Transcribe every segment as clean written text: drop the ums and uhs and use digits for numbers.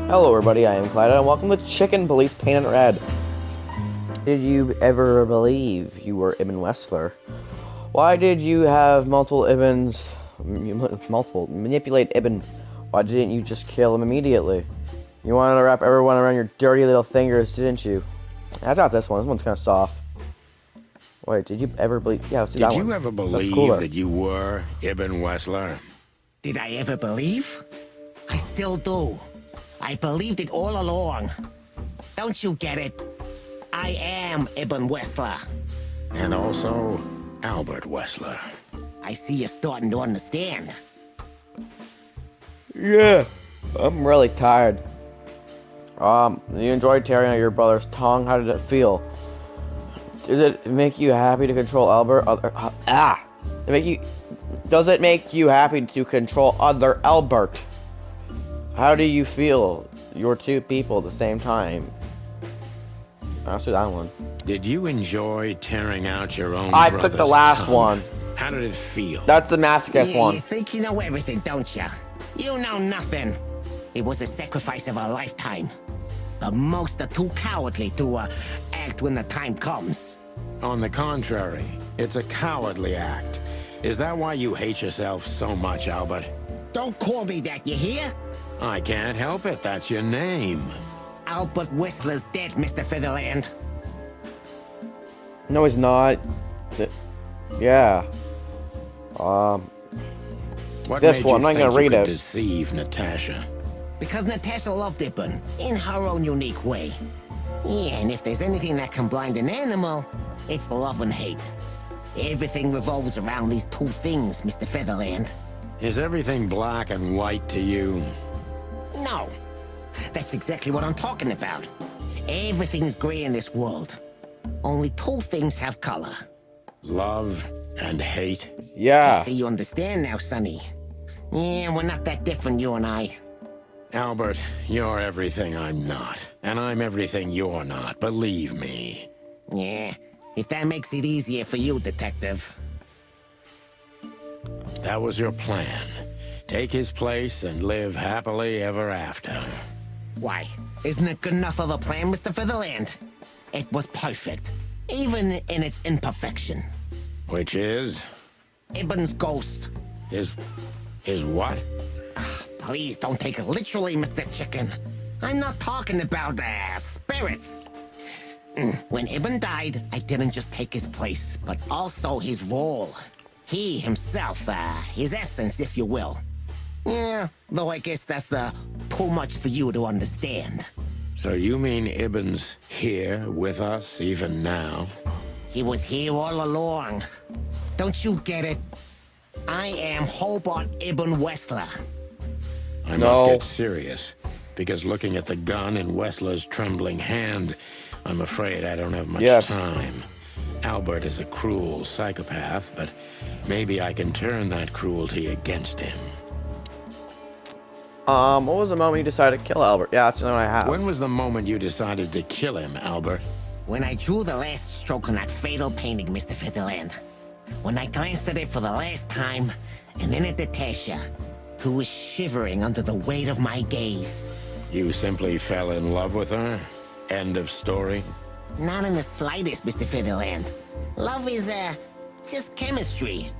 Hello everybody, I am Clyde, and welcome to Chicken Police Painted Red. Did you ever believe you were Ibn Wessler? Why did you have multiple Ibns, manipulate Ibn? Why didn't you just kill him immediately? You wanted to wrap everyone around your dirty little fingers, didn't you? I got this one. This one's kind of soft. Wait, did you ever believe? Yeah, let's do that one. Did you ever believe that you were Ibn Wessler? Did I ever believe? I still do. I believed it all along. Don't you get it? I am Ibn Wessler. And also Albert Wessler. I see you're starting to understand. Yeah, I'm really tired. You enjoyed tearing out your brother's tongue? How did it feel? Did it make you happy to control Albert? Does it make you happy to control other Albert? How do you feel? You're two people at the same time. I'll do that one. Did you enjoy tearing out your own I brother's took the last tongue? one. How did it feel? That's the masochist Yeah, one. you think you know everything, don't you? You know nothing. It was the sacrifice of a lifetime. But most are too cowardly to act when the time comes. On the contrary, it's a cowardly act. Is that why you hate yourself so much, Albert? Don't call me that, you hear? I can't help it. That's your name. Albert Wessler's dead, Mr. Featherland. No, he's not. Yeah. What This made one, you I'm not think gonna you read could it. deceive Natasha? Because Natasha loved Ibn, in her own unique way. Yeah, and if there's anything that can blind an animal, it's love and hate. Everything revolves around these two things, Mr. Featherland. Is everything black and white to you? No. That's exactly what I'm talking about. Everything's gray in this world. Only two things have color. Love and hate? I Yeah. see you understand now, Sonny. Yeah, we're not that different, you and I. Albert, you're everything I'm not. And I'm everything you're not, believe me. Yeah, if that makes it easier for you, Detective. That was your plan. Take his place and live happily ever after. Why? Isn't it good enough of a plan, Mr. Featherland? It was perfect, even in its imperfection. Which is? Ibn's ghost. His what? Please don't take it literally, Mr. Chicken. I'm not talking about spirits. When Ibn died, I didn't just take his place, but also his role. He himself, his essence, if you will. Yeah, though I guess that's too much for you to understand. So you mean Ibn's here with us even now? He was here all along. Don't you get it? I am Hobart Ibn Wessler. I No. must get serious, because looking at the gun in Wessler's trembling hand, I'm afraid I don't have much Yes. time. Albert is a cruel psychopath, but maybe I can turn that cruelty against him. What was the moment you decided to kill Albert? Yeah, that's the one I have. When was the moment you decided to kill him, Albert? When I drew the last stroke on that fatal painting, Mr. Featherland. When I glanced at it for the last time, and then at Natasha, who was shivering under the weight of my gaze. You simply fell in love with her? End of story? Not in the slightest, Mr. Featherland. Love is, just chemistry.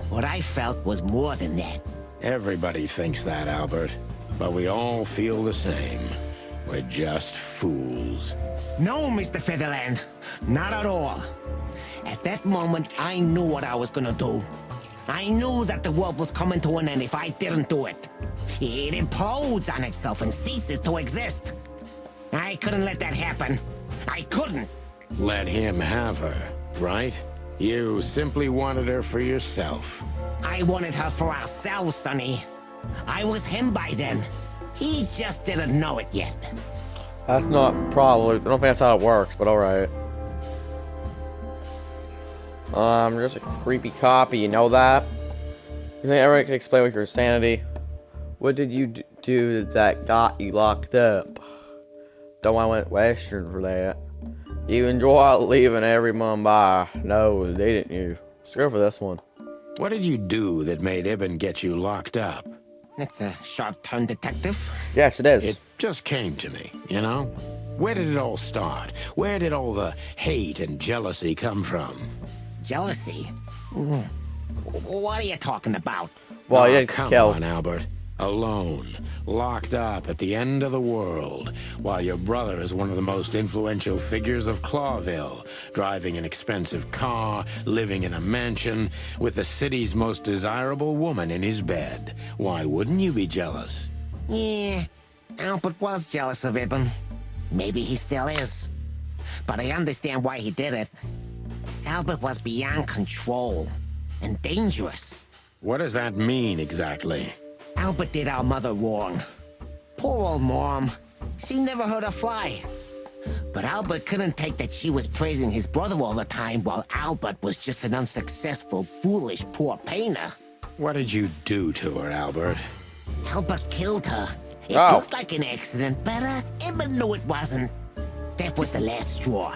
What I felt was more than that. Everybody thinks that, Albert. But we all feel the same. We're just fools. No, Mr. Featherland. Not at all. At that moment, I knew what I was gonna do. I knew that the world was coming to an end if I didn't do it. It implodes on itself and ceases to exist. I couldn't let that happen. I couldn't. Let him have her, right? You simply wanted her for yourself. I wanted her for ourselves, Sonny. I was him by then. He just didn't know it yet. That's not probably. I don't think that's how it works, but alright. Just a creepy copy, you know that? You think everyone can explain with your sanity? What did you do that got you locked up? Don't I went western for that? You enjoy leaving everyone by. No, didn't you? Let's go for this one. What did you do that made Ibn get you locked up? That's a sharp turn, Detective. Yes, it is. It just came to me, you know? Where did it all start? Where did all the hate and jealousy come from? Jealousy? What are you talking about? Well, you Oh, didn't come kill. on, Albert. Alone, locked up at the end of the world, while your brother is one of the most influential figures of Clawville, driving an expensive car, living in a mansion, with the city's most desirable woman in his bed. Why wouldn't you be jealous? Yeah, Albert was jealous of Ibn. Maybe he still is. But I understand why he did it. Albert was beyond control and dangerous. What does that mean exactly? Albert did our mother wrong. Poor old Mom. She never hurt a fly. But Albert couldn't take that she was praising his brother all the time while Albert was just an unsuccessful, foolish, poor painter. What did you do to her, Albert? Albert killed her. It Oh. looked like an accident, but Ibn knew it wasn't. That was the last straw.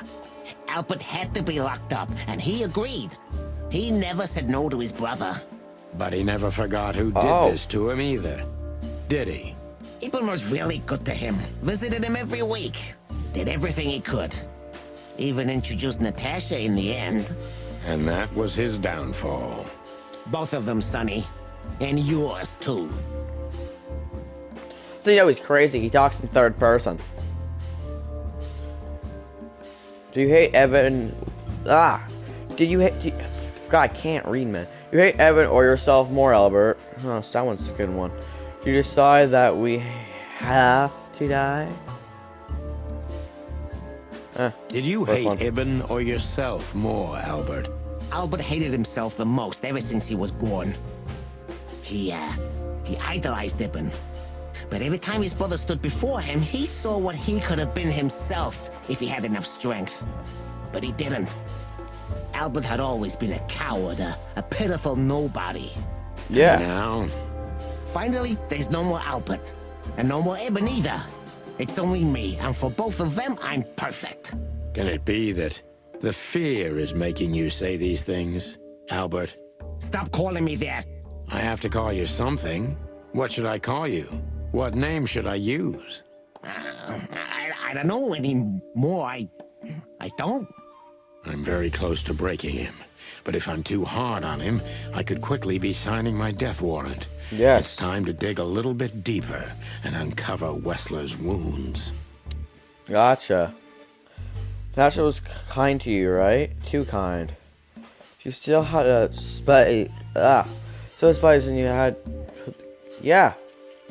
Albert had to be locked up, and he agreed. He never said no to his brother. But he never forgot who did Oh. this to him either. Did he? Ibn was really good to him. Visited him every week. Did everything he could. Even introduced Natasha in the end. And that was his downfall. Both of them, Sonny. And yours, too. So you know he's crazy. He talks in third person. Do you hate Evan? Did you hate? God, I can't read, man. Do you hate Evan or yourself more, Albert? Oh, that one's a good one. Do you decide that we have to die? Did you First hate one. Ibn or yourself more, Albert? Albert hated himself the most ever since he was born. He idolized Ibn. But every time his brother stood before him, he saw what he could have been himself if he had enough strength. But he didn't. Albert had always been a coward, a pitiful nobody. Yeah. Now, Finally, there's no more Albert. And no more Ibn either. It's only me, and for both of them, I'm perfect. can it be that the fear is making you say these things, Albert? Stop calling me that. I have to call you something. What should I call you? What name should I use? I don't know anymore. I don't. I'm very close to breaking him. But if I'm too hard on him, I could quickly be signing my death warrant. Yes. It's time to dig a little bit deeper and uncover Wessler's wounds. Gotcha. Natasha was kind to you, right? Too kind. You still had a so spies and you had, yeah,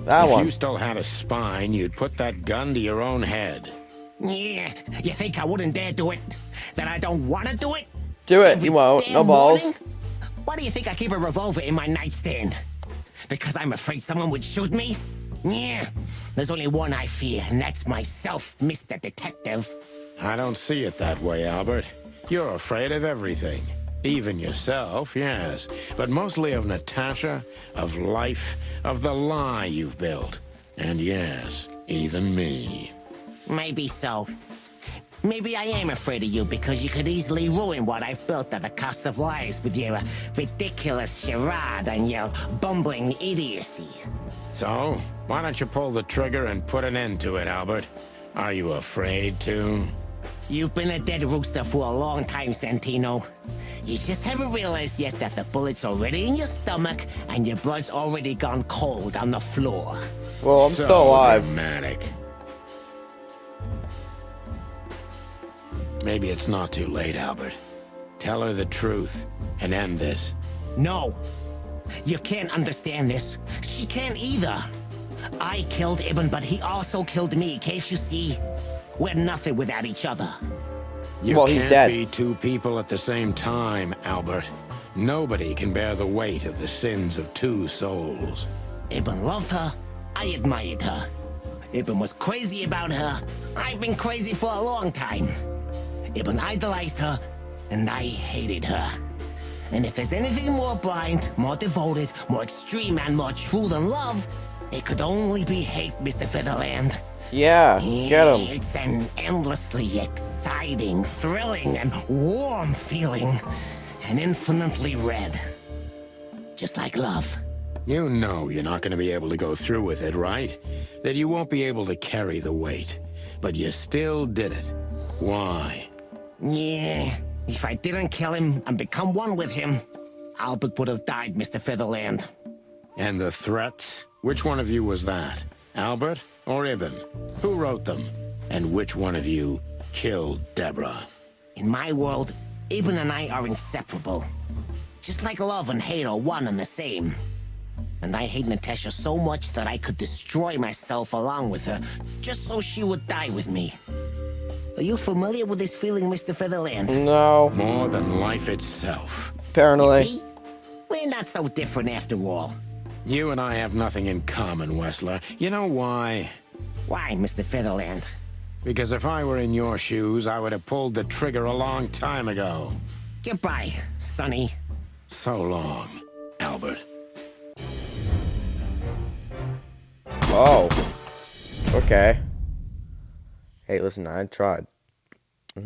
that If one. you still had a spine, you'd put that gun to your own head. Yeah, you think I wouldn't dare do it? That I don't want to do it? Do it. Every You won't. damn No balls. morning? Why do you think I keep a revolver in my nightstand? Because I'm afraid someone would shoot me? Yeah, there's only one I fear, and that's myself, Mr. Detective. I don't see it that way, Albert. You're afraid of everything. Even yourself, yes. But mostly of Natasha, of life, of the lie you've built. And yes, even me. Maybe so. Maybe I am afraid of you because you could easily ruin what I've built at the cost of lives with your ridiculous charade and your bumbling idiocy. So, why don't you pull the trigger and put an end to it, Albert? Are you afraid to? You've been a dead rooster for a long time, Santino. You just haven't realized yet that the bullet's already in your stomach and your blood's already gone cold on the floor. Well, I'm So still alive. dramatic. Maybe it's not too late, Albert. Tell her the truth and end this. No. You can't understand this. She can't either. I killed Ibn, but he also killed me, can't you see? We're nothing without each other. You Well, he's can't dead. be two people at the same time, Albert. Nobody can bear the weight of the sins of two souls. Ibn loved her. I admired her. Ibn was crazy about her. I've been crazy for a long time. Ibn idolized her, and I hated her. And if there's anything more blind, more devoted, more extreme, and more true than love, it could only be hate, Mr. Featherland. Yeah, get him. It's an endlessly exciting, thrilling, and warm feeling. And infinitely red. Just like love. You know you're not going to be able to go through with it, right? That you won't be able to carry the weight. But you still did it. Why? Yeah, if I didn't kill him and become one with him, Albert would have died, Mr. Featherland. And the threats? Which one of you was that? Albert or Ibn? Who wrote them? And which one of you killed Deborah? In my world, Ibn and I are inseparable. Just like love and hate are one and the same. And I hate Natasha so much that I could destroy myself along with her, just so she would die with me. Are you familiar with this feeling, Mr. Featherland? No. More than life itself. Apparently. See? We're not so different after all. You and I have nothing in common, Wessler. You know why? Why, Mr. Featherland? Because if I were in your shoes, I would have pulled the trigger a long time ago. Goodbye, Sonny. So long, Albert. Oh. Okay. Hey, listen, I tried.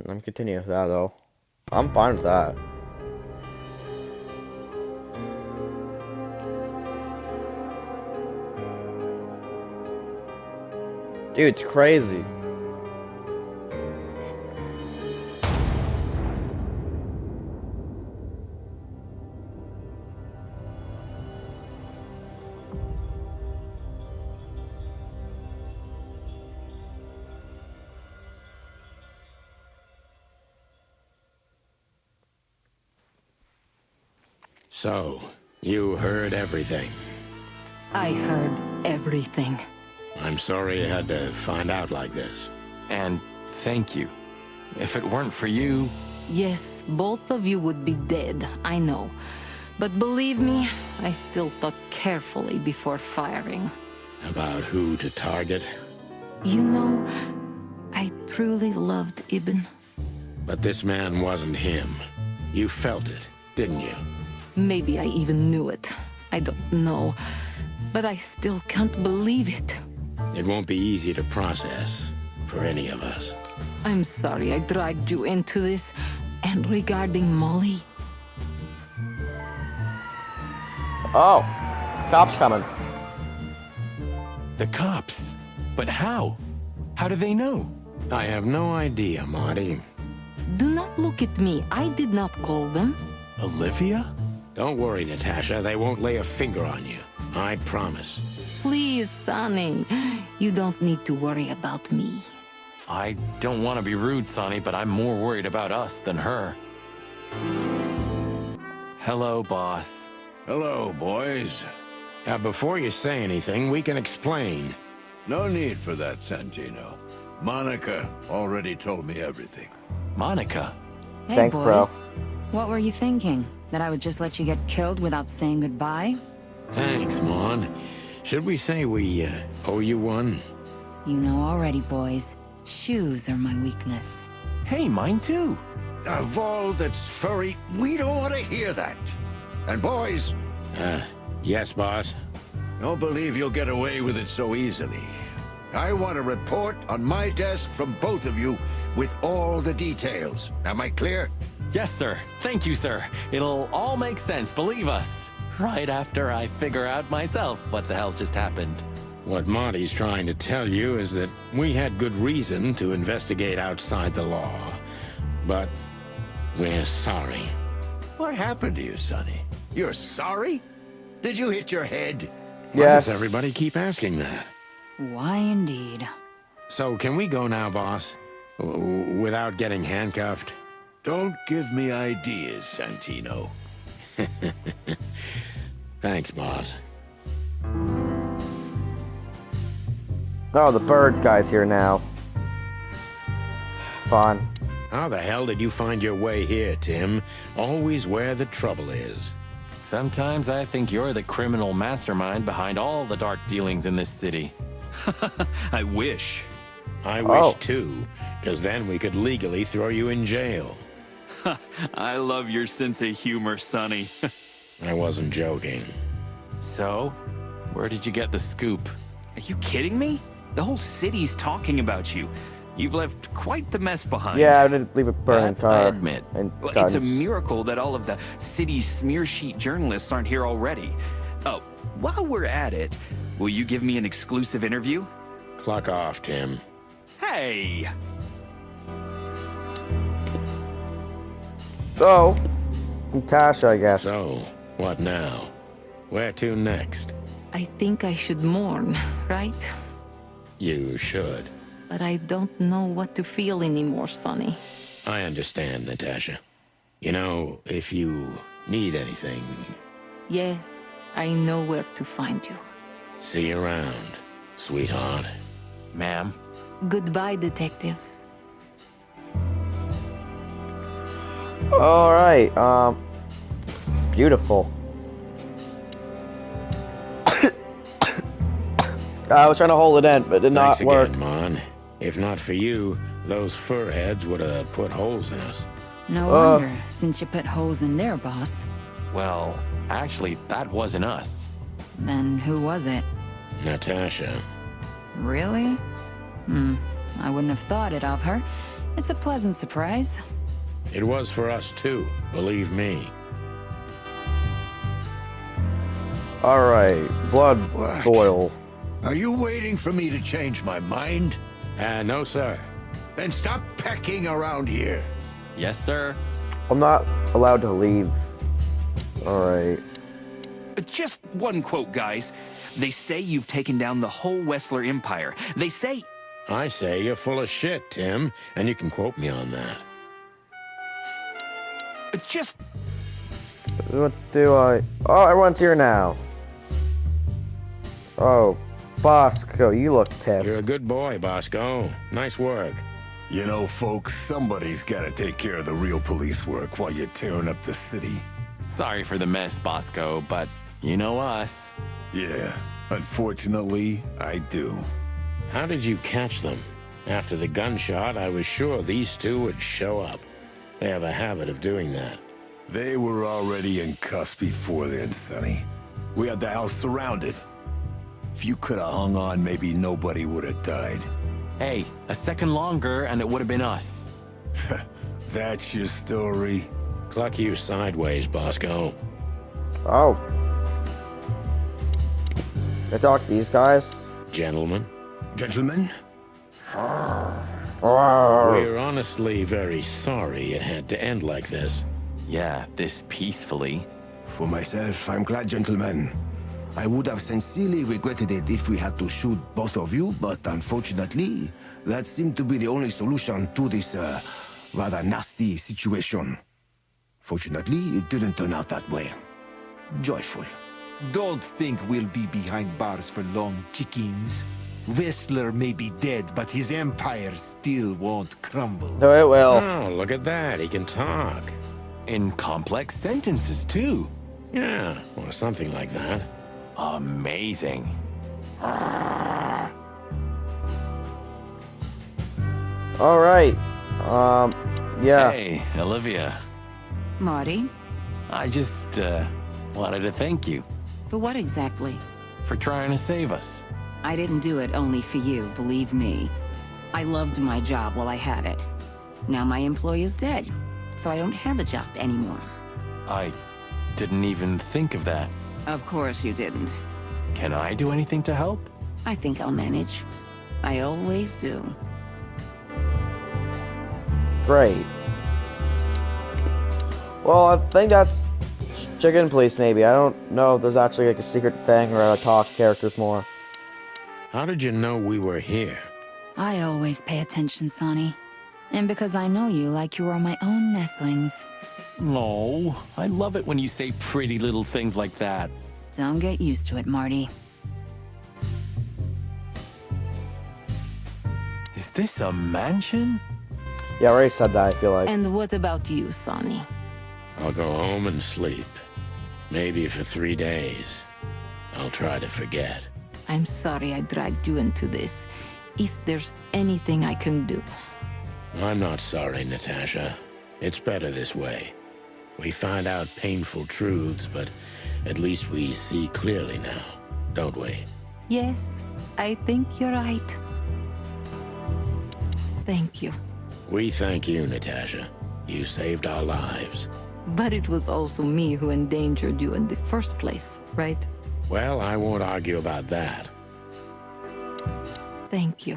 I'm continuing with that, though. I'm fine with that. Dude, it's crazy. So, you heard everything. I heard everything. I'm sorry you had to find out like this. And thank you. If it weren't for you... Yes, both of you would be dead, I know. But believe me, I still thought carefully before firing. About who to target. You know, I truly loved Ibn. But this man wasn't him. You felt it, didn't you? Maybe I even knew it. I don't know. But I still can't believe it. It won't be easy to process for any of us. I'm sorry I dragged you into this. And regarding Molly, Oh. Cops coming. The cops? But how? How do they know? I have no idea, Marty. do not look at me. I did not call them. Olivia? Don't worry, Natasha. They won't lay a finger on you. I promise. Please, Sonny. You don't need to worry about me. I don't want to be rude, Sonny, but I'm more worried about us than her. Hello, boss. Hello, boys. Before you say anything, we can explain. No need for that, Santino. Monica already told me everything. Monica? Hey, Thanks, boys. bro. What were you thinking? That I would just let you get killed without saying goodbye? Thanks, Mon. Should we say we owe you one? You know already, boys. Shoes are my weakness. Hey, mine too. Of all that's furry, we don't want to hear that. And boys, Yes, boss. don't believe you'll get away with it so easily. I want a report on my desk from both of you with all the details. Am I clear? Yes, sir. Thank you, sir. It'll all make sense, believe us. Right after I figure out myself what the hell just happened. What Marty's trying to tell you is that we had good reason to investigate outside the law. But we're sorry. What happened to you, Sonny? You're sorry? Did you hit your head? Why Yes. does everybody keep asking that? Why indeed? So can we go now, boss? Without getting handcuffed? Don't give me ideas, Santino. Thanks, boss. Oh, the birds guy's here now. Fun. How the hell did you find your way here, Tim? Always where the trouble is. Sometimes I think you're the criminal mastermind behind all the dark dealings in this city. I wish. I Oh. wish too, because then we could legally throw you in jail. I love your sense of humor, Sonny. I wasn't joking. So, where did you get the scoop? Are you kidding me? The whole city's talking about you. You've left quite the mess behind. Yeah, I didn't leave a burning That car. I admit. And Well, it's a guns. miracle that all of the city's smear sheet journalists aren't here already. Oh, while we're at it, will you give me an exclusive interview? Cluck off, Tim. Hey! So, Natasha, I guess. So, what now? Where to next? I think I should mourn, right? You should. But I don't know what to feel anymore, Sonny. I understand, Natasha. You know, if you need anything, Yes, I know where to find you. see you around, sweetheart. Ma'am? Goodbye, detectives. Alright, beautiful. I was trying to hold it in, but it did not Thanks work. again, Mon. If not for you, those fur heads would have put holes in us. No wonder, since you put holes in their boss. Well, actually, that wasn't us. Then who was it? Natasha. Really? I wouldn't have thought it of her. It's a pleasant surprise. It was for us too, believe me. Alright, blood What? boil. Are you waiting for me to change my mind? No, sir. Then stop pecking around here. Yes, sir. I'm not allowed to leave. Alright. Just one quote, guys. They say you've taken down the whole Wessler Empire. They say... I say you're full of shit, Tim, and you can quote me on that. Just... What do I... Oh, everyone's here now. Oh, Bosco, you look pissed. You're a good boy, Bosco. Nice work. You know, folks, somebody's gotta take care of the real police work while you're tearing up the city. Sorry for the mess, Bosco, but you know us. Yeah, unfortunately, I do. How did you catch them? After the gunshot, I was sure these two would show up. They have a habit of doing that. They were already in cuffs before then, Sonny. We had the house surrounded. If you could have hung on, maybe nobody would have died. Hey, a second longer and it would have been us. That's your story? Cluck you sideways, Bosco. Oh. Can I talk to these guys? Gentlemen, Gentlemen? we're honestly very sorry it had to end like this. Yeah, this peacefully. For myself, I'm glad, gentlemen. I would have sincerely regretted it if we had to shoot both of you, but unfortunately, that seemed to be the only solution to this, rather nasty situation. Fortunately, it didn't turn out that way. Joyful. Don't think we'll be behind bars for long, chickens. Whistler may be dead, but his empire still won't crumble. No, it will. Oh, look at that. He can talk. In complex sentences, too. Yeah, or something like that. Amazing. Alright. Yeah. Hey, Olivia. Marty? I just, wanted to thank you For what exactly? for trying to save us. I didn't do it only for you, believe me. I loved my job while I had it. Now my employee is dead, so I don't have a job anymore. I didn't even think of that. Of course you didn't. Can I do anything to help? I think I'll manage. I always do. Great. Well, I think that's Chicken Police, maybe. I don't know if there's actually like a secret thing or I talk characters more. How did you know we were here? I always pay attention, Sonny. And because I know you like you are my own nestlings. No, I love it when you say pretty little things like that. Don't get used to it, Marty. Is this a mansion? Yeah, I already said that, I feel like. And what about you, Sonny? I'll go home and sleep. Maybe for 3 days. I'll try to forget. I'm sorry I dragged you into this. If there's anything I can do. I'm not sorry, Natasha. It's better this way. We find out painful truths, but at least we see clearly now, don't we? Yes, I think you're right. Thank you. We thank you, Natasha. You saved our lives. But it was also me who endangered you in the first place, right? Well, I won't argue about that. Thank you.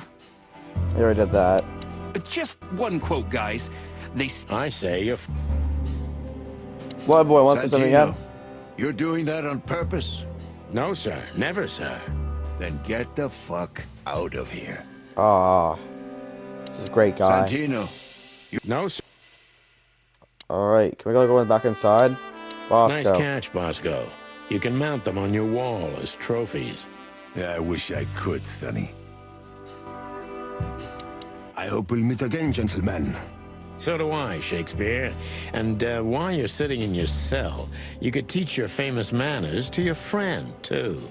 You already did that. Just one quote, guys. I say you're... What boy wants to something Santino, up? you're doing that on purpose? No, sir. Never, sir. Then get the fuck out of here. Ah, this is a great guy. Santino, No, sir. Alright, can we go back inside? Bosco. Nice catch, Bosco. You can mount them on your wall as trophies. Yeah, I wish I could, Sonny. I hope we'll meet again, gentlemen. So do I, Shakespeare. And while you're sitting in your cell, you could teach your famous manners to your friend, too.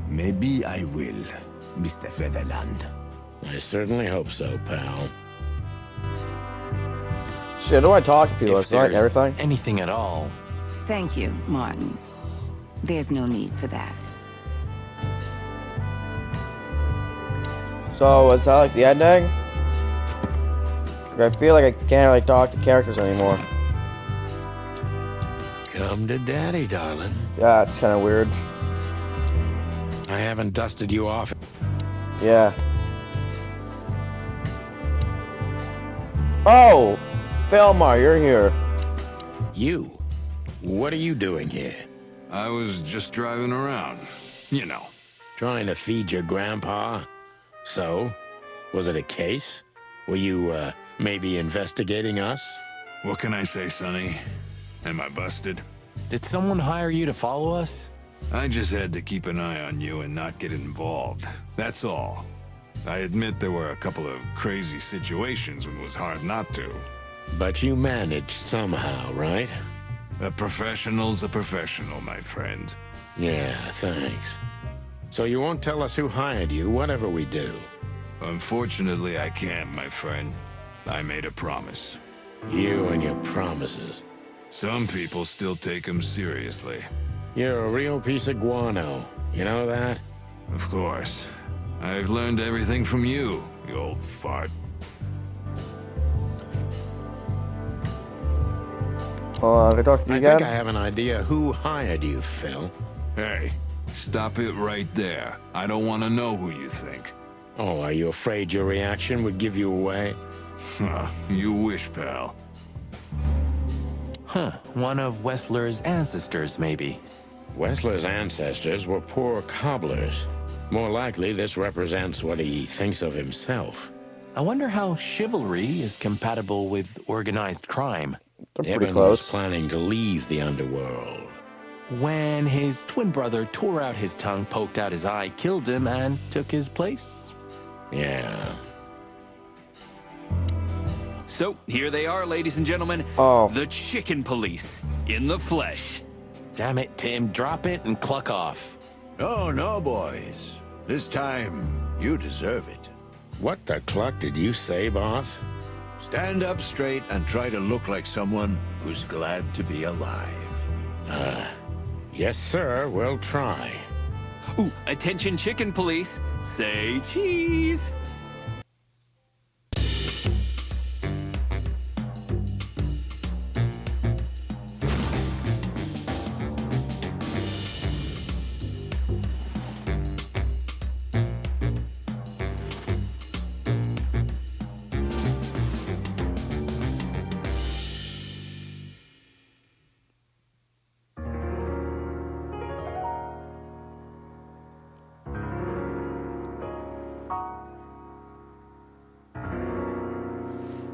Maybe I will, Mr. Featherland. I certainly hope so, pal. Shit, do I talk to people? If It's like there's everything. anything at all. Thank you, Martin. There's no need for that. So, is that like the ending? I feel like I can't really talk to characters anymore. Come to daddy, darling. Yeah, it's kind of weird. I haven't dusted you off. Yeah. Oh! Thelmar, you're here. You? What are you doing here? I was just driving around. You know. Trying to feed your grandpa? So? Was it a case? Were you, maybe investigating us? What can I say, Sonny? Am I busted? Did someone hire you to follow us? I just had to keep an eye on you and not get involved. That's all. I admit there were a couple of crazy situations when it was hard not to. But you managed somehow, right? A professional's a professional, my friend. Yeah, thanks. So you won't tell us who hired you, whatever we do? Unfortunately, I can't, my friend. I made a promise. You and your promises. Some people still take them seriously. You're a real piece of guano. You know that? Of course. I've learned everything from you, you old fart. Hold on, can I talk to you I again? think I have an idea who hired you, Phil. Hey, stop it right there. I don't want to know who you think. Oh, are you afraid your reaction would give you away? Huh, you wish, pal. Huh, one of Wessler's ancestors, maybe. Wessler's ancestors were poor cobblers. More likely, this represents what he thinks of himself. I wonder how chivalry is compatible with organized crime. They're pretty Eben was close. planning to leave the underworld. When his twin brother tore out his tongue, poked out his eye, killed him, and took his place? Yeah. So, here they are, ladies and gentlemen. Oh. The Chicken Police, in the flesh. Damn it, Tim, drop it and cluck off. Oh, no, boys. This time, you deserve it. What the cluck did you say, boss? Stand up straight and try to look like someone who's glad to be alive. Yes, sir, we'll try. Ooh, attention Chicken Police. Say cheese.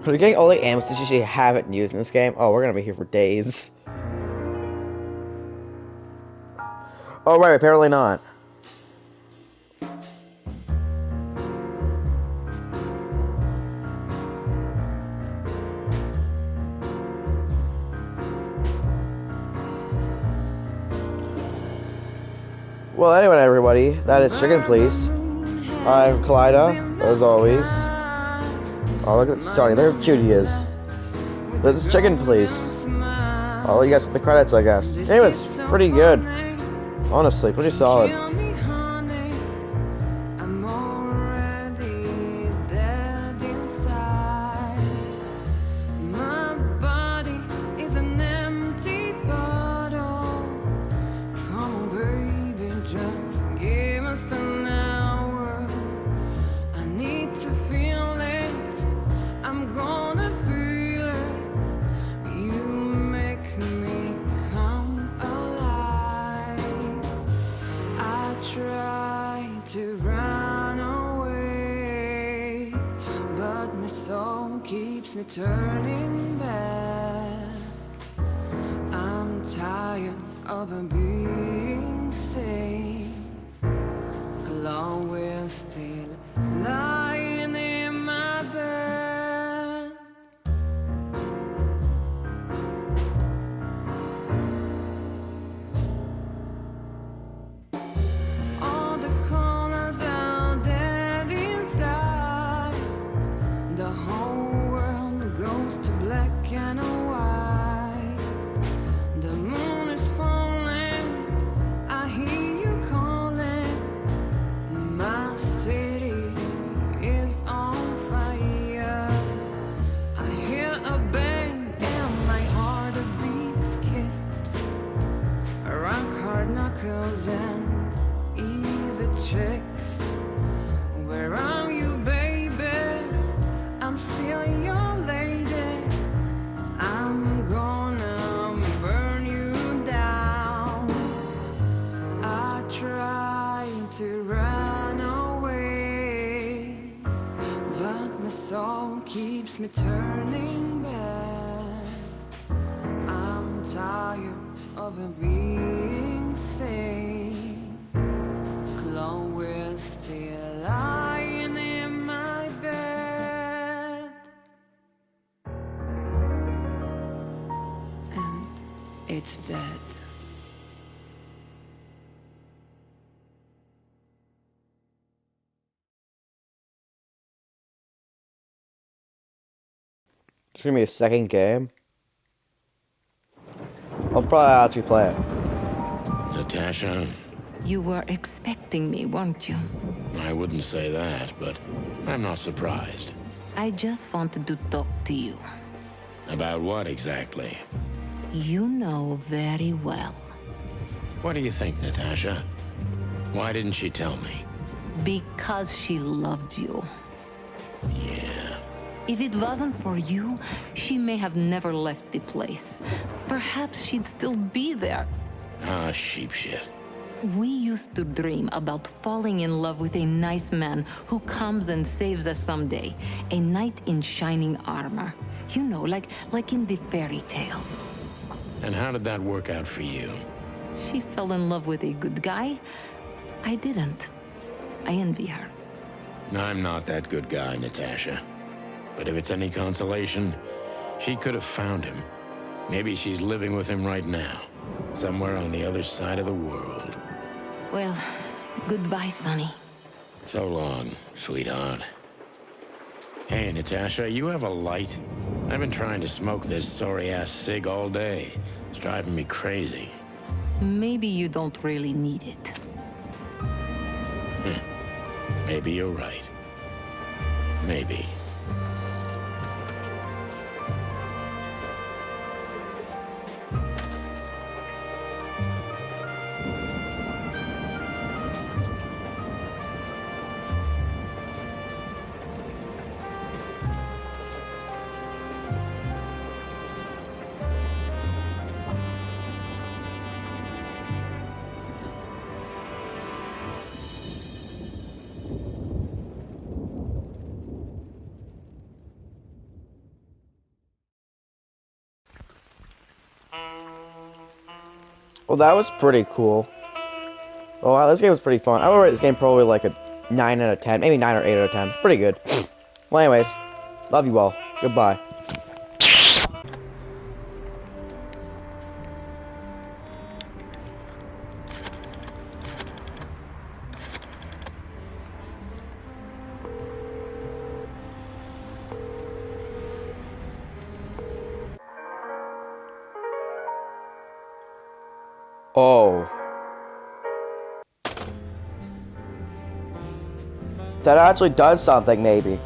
Are we getting all the ammunition you haven't used in this game? Oh, we're gonna be here for days. Oh, right, apparently not. Well, anyway, everybody, that is Chicken Police. I'm Kaleido, as always. Oh, look at Sonny, look how cute he is. This is Chicken Police. Oh, you guys get the credits, I guess. Anyways, pretty good. Honestly, pretty solid. Come on, baby, just soul keeps me turning back. I'm tired of being sane. Cologne will still lying in my bed. All the colors are dead inside. The whole world goes to black and white. The moon is falling, I hear you calling. My city is on fire. I hear a bang and my heart beat skips around hard knuckles and easy checks. Where are you, baby? I'm still your lady. I'm gonna burn you down. I try to run away, but my soul keeps me turning back. I'm tired of being sane. Clone will still lying in my bed. And it's dead. It's gonna be a second game. I'll probably actually play it. Natasha, You were expecting me, weren't you? I wouldn't say that, but I'm not surprised. I just wanted to talk to you. About what exactly? You know very well. What do you think, Natasha? Why didn't she tell me? Because she loved you. Yeah. If it wasn't for you, she may have never left the place. Perhaps she'd still be there. Ah, sheep shit. We used to dream about falling in love with a nice man who comes and saves us someday. A knight in shining armor. You know, like in the fairy tales. And how did that work out for you? She fell in love with a good guy. I didn't. I envy her. I'm not that good guy, Natasha. But if it's any consolation, she could have found him. Maybe she's living with him right now, somewhere on the other side of the world. Well, goodbye, Sonny. So long, sweetheart. Hey, Natasha, you have a light? I've been trying to smoke this sorry-ass cig all day. It's driving me crazy. Maybe you don't really need it. Maybe you're right. Maybe. Well, that was pretty cool. Well, wow, this game was pretty fun. I would rate this game probably like a 9 out of 10, maybe 9 or 8 out of 10. It's pretty good. Well, anyways, love you all. Goodbye. Oh. That actually does something, maybe.